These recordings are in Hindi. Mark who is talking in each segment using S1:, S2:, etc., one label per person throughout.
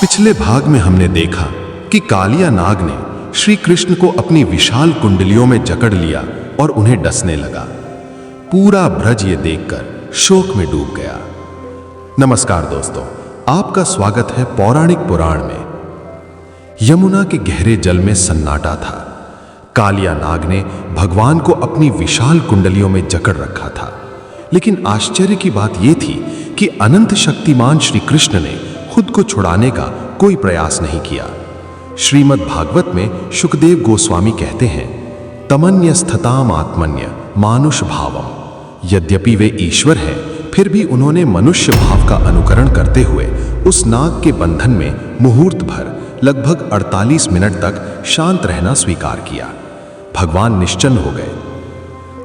S1: पिछले भाग में हमने देखा कि कालिया नाग ने श्री कृष्ण को अपनी विशाल कुंडलियों में जकड़ लिया और उन्हें डसने लगा। पूरा ब्रज ये देखकर शोक में डूब गया। नमस्कार दोस्तों, आपका स्वागत है पौराणिक पुराण में। यमुना के गहरे जल में सन्नाटा था। कालिया नाग ने भगवान को अपनी विशाल कुंडलियों में जकड़ रखा था, लेकिन आश्चर्य की बात यह थी कि अनंत शक्तिमान श्री कृष्ण ने खुद को छुड़ाने का कोई प्रयास नहीं किया। श्रीमद् भागवत में शुकदेव गोस्वामी कहते हैं, तमन्यस्थताम आत्मन्य मानुष भावम। यद्यपि वे ईश्वर हैं, फिर भी उन्होंने मनुष्य भाव का अनुकरण करते हुए उस नाग के बंधन में मुहूर्त भर लगभग 48 मिनट तक शांत रहना स्वीकार किया। भगवान निश्चल हो गए।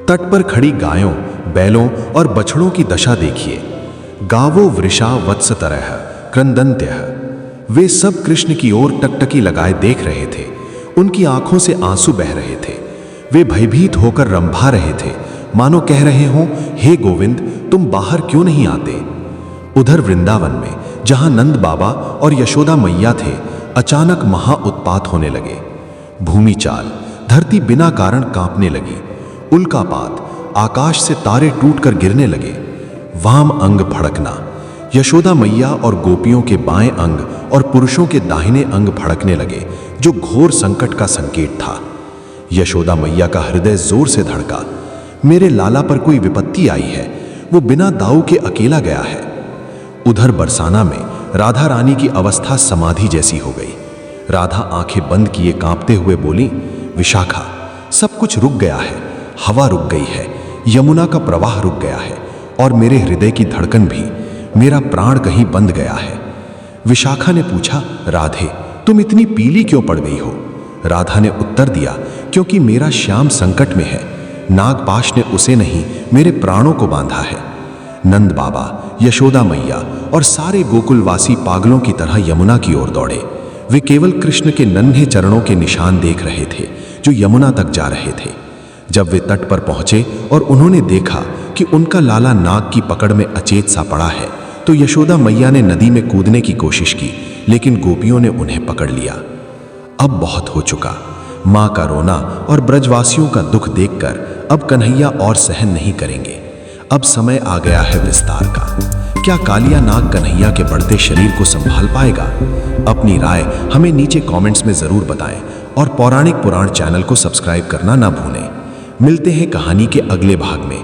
S1: तट पर खड़ी गायों, बैलों और बछड़ों की दशा देखिए। गावो वृषा वत्सतरः क्रंदन्त्यः। वे सब कृष्ण की ओर टकटकी लगाए देख रहे थे। उनकी आंखों से आंसू बह रहे थे। वे भयभीत होकर रंभा रहे थे, मानो कह रहे हों, हे गोविंद, तुम बाहर क्यों नहीं आते। उधर वृंदावन में जहां नंद बाबा और यशोदा मैया थे, अचानक महा उत्पात होने लगे। भूमि चाल, धरती बिना कारण कांपने लगी। उल्कापात, आकाश से तारे टूटकर गिरने लगे। वाम अंग फड़कना, यशोदा मैया और गोपियों के बाएं अंग और पुरुषों के दाहिने अंग फड़कने लगे, जो घोर संकट का संकेत था। यशोदा मैया का हृदय जोर से धड़का। मेरे लाला पर कोई विपत्ति आई है, वो बिना दाऊ के अकेला गया है। उधर बरसाना में राधा रानी की अवस्था समाधि जैसी हो गई। राधा आंखें बंद किए कांपते हुए बोली, विशाखा, सब कुछ रुक गया है। हवा रुक गई है, यमुना का प्रवाह रुक गया है, और मेरे हृदय की धड़कन भी, मेरा प्राण कहीं बंद गया है। विशाखा ने पूछा, राधे, तुम इतनी पीली क्यों पड़ गई हो। राधा ने उत्तर दिया, क्योंकि मेरा श्याम संकट में है। नागपाश ने उसे नहीं, मेरे प्राणों को बांधा है। नंद बाबा, यशोदा मैया और सारे गोकुलवासी पागलों की तरह यमुना की ओर दौड़े। वे केवल कृष्ण के नन्हे चरणों के निशान देख रहे थे, जो यमुना तक जा रहे थे। जब वे तट पर पहुंचे और उन्होंने देखा कि उनका लाला नाग की पकड़ में अचेत सा पड़ा है, तो यशोदा मैया ने नदी में कूदने की कोशिश की, लेकिन गोपियों ने उन्हें पकड़ लिया। अब बहुत हो चुका। मां का रोना और ब्रजवासियों का दुख देखकर अब कन्हैया और सहन नहीं करेंगे। अब समय आ गया है विस्तार का। क्या कालिया नाग कन्हैया के बढ़ते शरीर को संभाल पाएगा? अपनी राय हमें नीचे कमेंट्स में जरूर बताएं और पौराणिक पुराण चैनल को सब्सक्राइब करना ना भूलें। मिलते हैं कहानी के अगले भाग में।